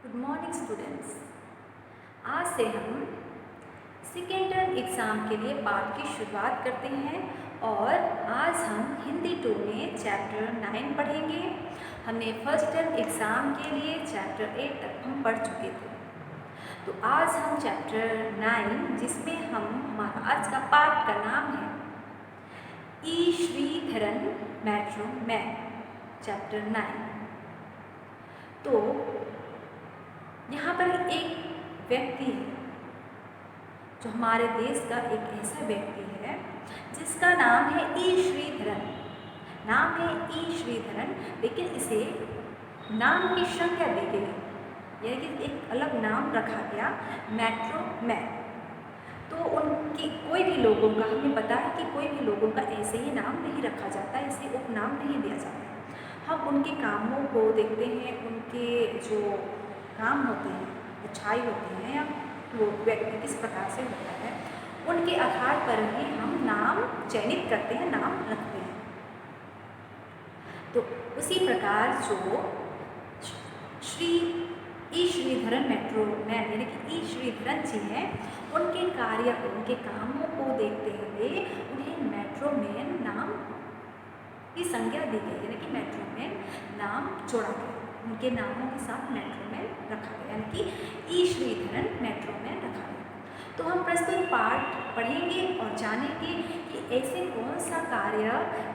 Good morning students. आज से हम सेकेंड टर्म एग्ज़ाम के लिए पाठ की शुरुआत करते हैं और आज हम हिंदी 2 में चैप्टर 9 पढ़ेंगे। हमने फर्स्ट टर्म एग्ज़ाम के लिए चैप्टर 8 तक हम पढ़ चुके थे। तो आज हम चैप्टर 9 जिसमें हमारा आज का पाठ का नाम है ई श्रीधरन मेट्रो मैन, चैप्टर 9। तो यहाँ पर एक व्यक्ति है जो हमारे देश का एक ऐसा व्यक्ति है जिसका नाम है ई श्रीधरन। नाम है ई श्रीधरन, लेकिन इसे नाम की संख्या दी गई, यानी कि एक अलग नाम रखा गया मेट्रो मैन। तो उनकी कोई भी लोगों का, हमें पता है कि कोई भी लोगों का ऐसे ही नाम नहीं रखा जाता, इसे उपनाम नहीं दिया जाता। हम उनके कामों को देखते हैं, उनके जो काम होते हैं, अच्छाई होते हैं या वो व्यक्ति किस प्रकार से होता है, उनके आधार पर ही हम नाम चयनित करते हैं, नाम रखते हैं। तो उसी प्रकार जो श्री ई श्रीधरन मेट्रो मैन यानी कि ई श्रीधरन जी हैं, उनके कार्य को, उनके कामों को देखते हुए उन्हें मेट्रो मैन नाम की संज्ञा दी गई, यानी कि मेट्रो मैन नाम जोड़ा गया, उनके नामों के साथ मेट्रो मैन रखा गया, यानी कि ई श्रीधरन मेट्रो मैन रखा गया। तो हम प्रस्तुत पाठ पढ़ेंगे और जानेंगे कि ऐसे कौन सा कार्य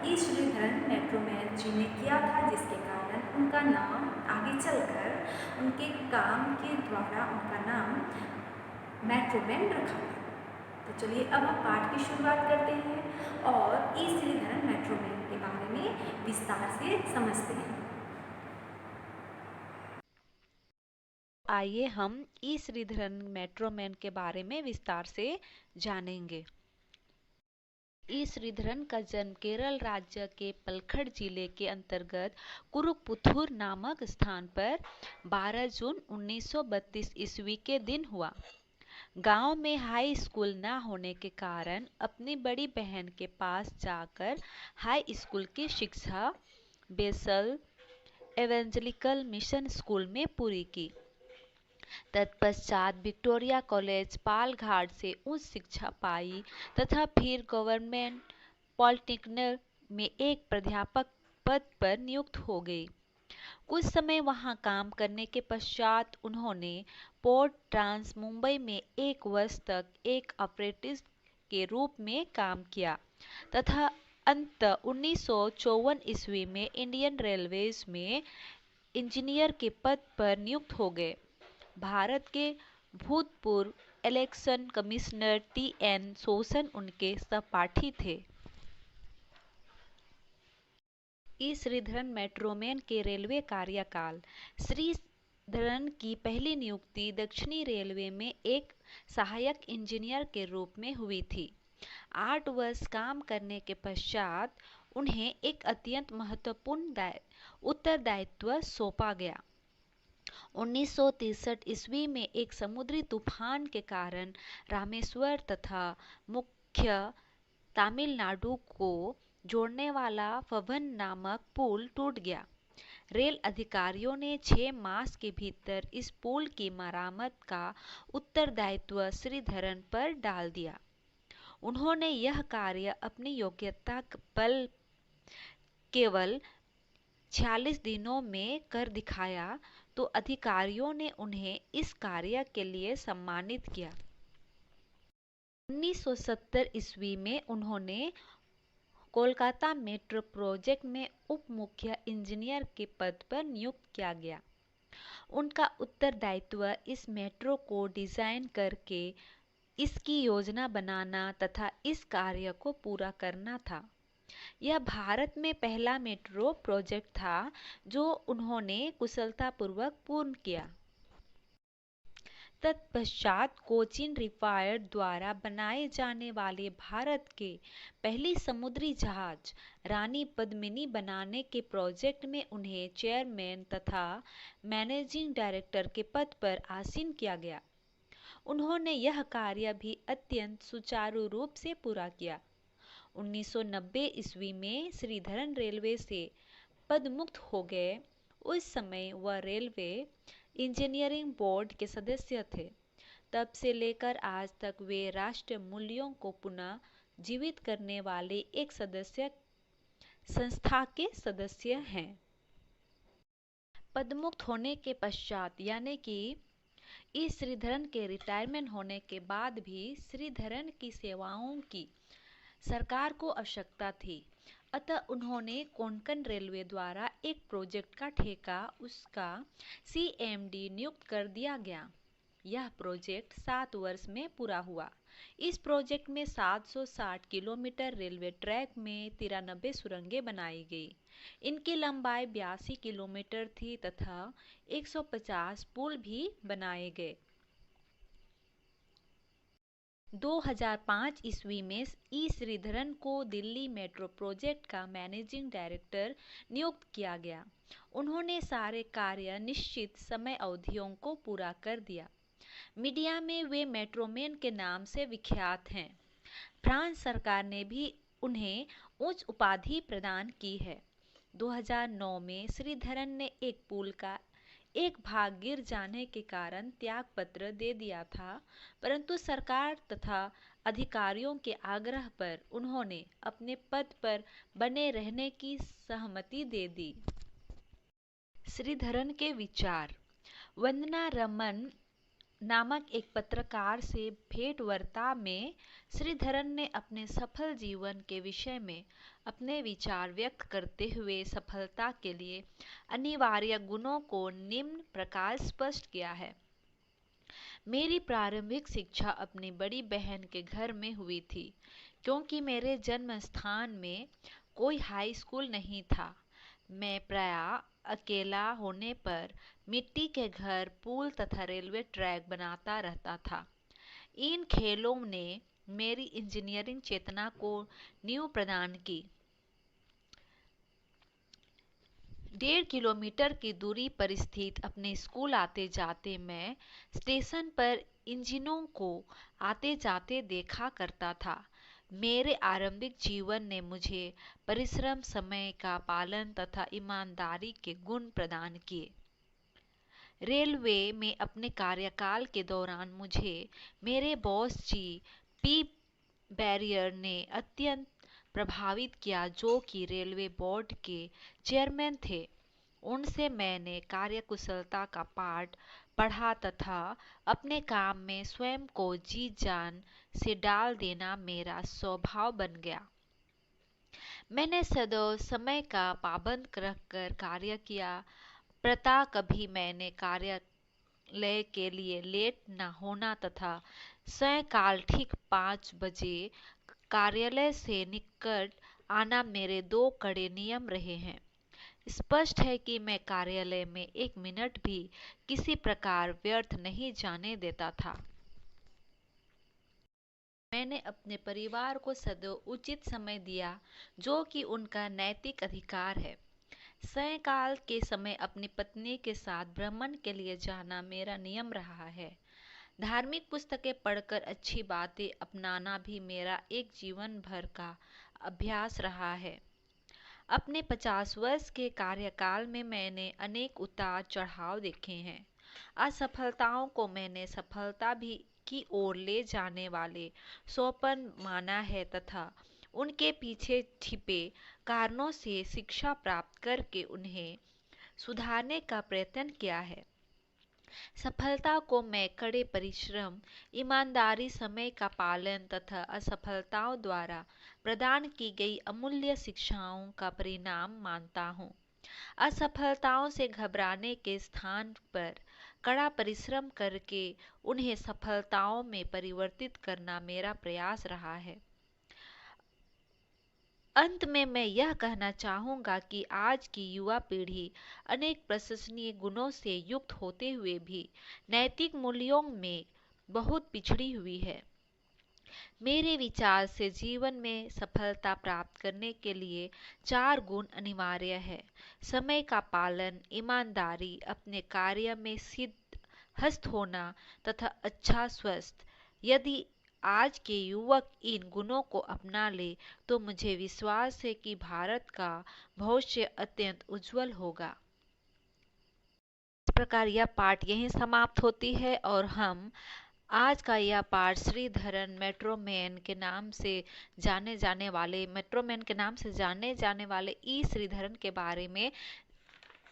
ई श्रीधरन मेट्रो मैन जी ने किया था जिसके कारण उनका नाम आगे चलकर उनके काम के द्वारा उनका नाम मेट्रो मैन रखा गया। तो चलिए अब हम पाठ की शुरुआत करते हैं और ई श्रीधरन मेट्रो मैन के बारे में विस्तार से समझते हैं। आइए हम ई श्रीधरन मेट्रो मैन के बारे में विस्तार से जानेंगे। ई श्रीधरन का जन्म केरल राज्य के पलक्कड़ जिले के अंतर्गत कुरुपुथुर नामक स्थान पर 12 जून 1932 ईस्वी के दिन हुआ। गांव में हाई स्कूल न होने के कारण अपनी बड़ी बहन के पास जाकर हाई स्कूल की शिक्षा बेसल एवेंजलिकल मिशन स्कूल में पूरी की। तत्पश्चात विक्टोरिया कॉलेज पालघाट से उच्च शिक्षा पाई तथा फिर गवर्नमेंट पॉलिटेक्निक में एक प्राध्यापक पद पर नियुक्त हो गई। कुछ समय वहां काम करने के पश्चात उन्होंने पोर्ट ट्रांस मुंबई में एक वर्ष तक एक अप्रेंटिस के रूप में काम किया तथा अंत 1954 ईस्वी में इंडियन रेलवेज में इंजीनियर के पद पर नियुक्त हो गए। भारत के भूतपूर्व इलेक्शन कमिश्नर टी.एन. सोसन उनके सहपाठी थे। ई श्रीधरन मेट्रो मैन के रेलवे कार्यकाल। श्रीधरन की पहली नियुक्ति दक्षिणी रेलवे में एक सहायक इंजीनियर के रूप में हुई थी। 8 वर्ष काम करने के पश्चात उन्हें एक अत्यंत महत्वपूर्ण उत्तरदायित्व सौंपा गया। 1963 ईस्वी में एक समुद्री तूफान के कारण रामेश्वर तथा मुख्य तमिलनाडु को जोड़ने वाला फवन नामक पुल टूट गया। रेल अधिकारियों ने 6 मास के भीतर इस पुल की मरम्मत का उत्तरदायित्व श्रीधरन पर डाल दिया। उन्होंने यह कार्य अपनी योग्यता बल केवल 46 दिनों में कर दिखाया तो अधिकारियों ने उन्हें इस कार्य के लिए सम्मानित किया। 1970 ईस्वी में उन्होंने कोलकाता मेट्रो प्रोजेक्ट में उप मुख्य इंजीनियर के पद पर नियुक्त किया गया। उनका उत्तरदायित्व इस मेट्रो को डिजाइन करके इसकी योजना बनाना तथा इस कार्य को पूरा करना था। यह भारत में पहला मेट्रो प्रोजेक्ट था जो उन्होंने कुशलतापूर्वक पूर्ण किया। तत्पश्चात कोचिन रिफायर द्वारा बनाए जाने वाले भारत के पहली समुद्री जहाज रानी पद्मिनी बनाने के प्रोजेक्ट में उन्हें चेयरमैन तथा मैनेजिंग डायरेक्टर के पद पर आसीन किया गया। उन्होंने यह कार्य भी अत्यंत सुचारू रूप से पूरा किया। 1990 ईस्वी में श्रीधरन रेलवे से पदमुक्त हो गए। उस समय वह रेलवे इंजीनियरिंग बोर्ड के सदस्य थे। तब से लेकर आज तक वे राष्ट्रीय मूल्यों को पुनः जीवित करने वाले एक सदस्य संस्था के सदस्य हैं। पदमुक्त होने के पश्चात यानी कि ई श्रीधरन के रिटायरमेंट होने के बाद भी श्रीधरन की सेवाओं की सरकार को आवश्यकता थी। अतः उन्होंने कोंकण रेलवे द्वारा एक प्रोजेक्ट का ठेका उसका सीएमडी नियुक्त कर दिया गया। यह प्रोजेक्ट 7 वर्ष में पूरा हुआ। इस प्रोजेक्ट में 760 किलोमीटर रेलवे ट्रैक में 93 सुरंगें बनाई गई। इनकी लंबाई 82 किलोमीटर थी तथा 150 पुल भी बनाए गए। 2005 ईस्वी में ई श्रीधरन को दिल्ली मेट्रो प्रोजेक्ट का मैनेजिंग डायरेक्टर नियुक्त किया गया। उन्होंने सारे कार्य निश्चित समय अवधियों को पूरा कर दिया। मीडिया में वे मेट्रोमैन के नाम से विख्यात हैं। फ्रांस सरकार ने भी उन्हें उच्च उपाधि प्रदान की है। 2009 में श्रीधरन ने एक पुल का एक भाग गिर जाने के कारण त्यागपत्र दे दिया था, परंतु सरकार तथा अधिकारियों के आग्रह पर उन्होंने अपने पद पर बने रहने की सहमति दे दी। श्रीधरन के विचार। वंदना रमन नामक एक पत्रकार से भेंटवार्ता में श्रीधरन ने अपने सफल जीवन के विषय में अपने विचार व्यक्त करते हुए सफलता के लिए अनिवार्य गुणों को निम्न प्रकार स्पष्ट किया है। मेरी प्रारंभिक शिक्षा अपनी बड़ी बहन के घर में हुई थी, क्योंकि मेरे जन्म स्थान में कोई हाई स्कूल नहीं था। मैं प्रायः अकेला होने पर मिट्टी के घर, पुल तथा रेलवे ट्रैक बनाता रहता था। इन खेलों ने मेरी इंजीनियरिंग चेतना को नींव प्रदान की। 1.5 किलोमीटर की दूरी पर स्थित अपने स्कूल आते जाते मैं स्टेशन पर इंजनों को आते जाते देखा करता था। मेरे आरंभिक जीवन ने मुझे परिश्रम, समय का पालन तथा ईमानदारी के गुण प्रदान किए। रेलवे में अपने कार्यकाल के दौरान मुझे मेरे बॉस जी पी बैरियर ने अत्यंत प्रभावित किया, जो कि रेलवे बोर्ड के चेयरमैन थे। उनसे मैंने कार्यकुशलता का पाठ पढ़ा तथा अपने काम में स्वयं को जी जान से डाल देना मेरा स्वभाव बन गया। मैंने सदैव समय का पाबंद रखकर कार्य किया। प्रातः कभी मैंने कार्यालय के लिए लेट न होना तथा सायंकाल ठीक 5 बजे कार्यालय से निकट आना मेरे 2 कड़े नियम रहे हैं। स्पष्ट है कि मैं कार्यालय में 1 मिनट भी किसी प्रकार व्यर्थ नहीं जाने देता था। मैंने अपने परिवार को सदैव उचित समय दिया, जो कि उनका नैतिक अधिकार है। सायंकाल के समय अपनी पत्नी के साथ भ्रमण के लिए जाना मेरा नियम रहा है। धार्मिक पुस्तकें पढ़कर अच्छी बातें अपनाना भी मेरा एक जीवन भर का अभ्यास रहा है। अपने 50 वर्ष के कार्यकाल में मैंने अनेक उतार चढ़ाव देखे हैं। असफलताओं को मैंने सफलता भी की ओर ले जाने वाले सोपान माना है तथा उनके पीछे छिपे कारणों से शिक्षा प्राप्त करके उन्हें सुधारने का प्रयत्न किया है। सफलता को मैं कड़े परिश्रम, ईमानदारी, समय का पालन तथा असफलताओं द्वारा प्रदान की गई अमूल्य शिक्षाओं का परिणाम मानता हूँ। असफलताओं से घबराने के स्थान पर कड़ा परिश्रम करके उन्हें सफलताओं में परिवर्तित करना मेरा प्रयास रहा है। अंत में मैं यह कहना चाहूँगा कि आज की युवा पीढ़ी अनेक प्रशंसनीय गुणों से युक्त होते हुए भी नैतिक मूल्यों में बहुत पिछड़ी हुई है। मेरे विचार से जीवन में सफलता प्राप्त करने के लिए 4 गुण अनिवार्य है: समय का पालन, ईमानदारी, अपने कार्य में सिद्धहस्त होना तथा अच्छा स्वास्थ्य। यदि आज के युवक इन गुणों को अपना ले तो मुझे विश्वास है कि भारत का भविष्य अत्यंत उज्जवल होगा। प्रकार यह पाठ यहीं समाप्त होती है और हम आज का यह पाठ श्रीधरन मेट्रोमैन के नाम से जाने जाने वाले ई श्रीधरन के बारे में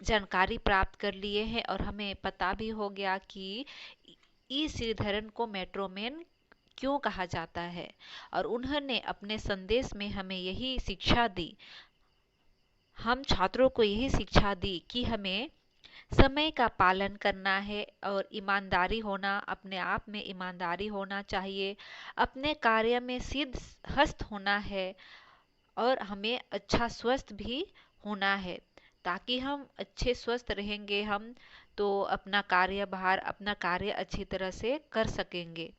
जानकारी प्राप्त कर लिए हैं और हमें पता भी हो गया कि ई श्रीधरन को मेट्रोमैन क्यों कहा जाता है। और उन्होंने अपने संदेश में हमें यही शिक्षा दी, हम छात्रों को यही शिक्षा दी कि हमें समय का पालन करना है और ईमानदारी होना, अपने आप में ईमानदारी होना चाहिए, अपने कार्य में सिद्ध हस्त होना है और हमें अच्छा स्वस्थ भी होना है। ताकि हम अच्छे स्वस्थ रहेंगे हम तो अपना कार्य अच्छी तरह से कर सकेंगे।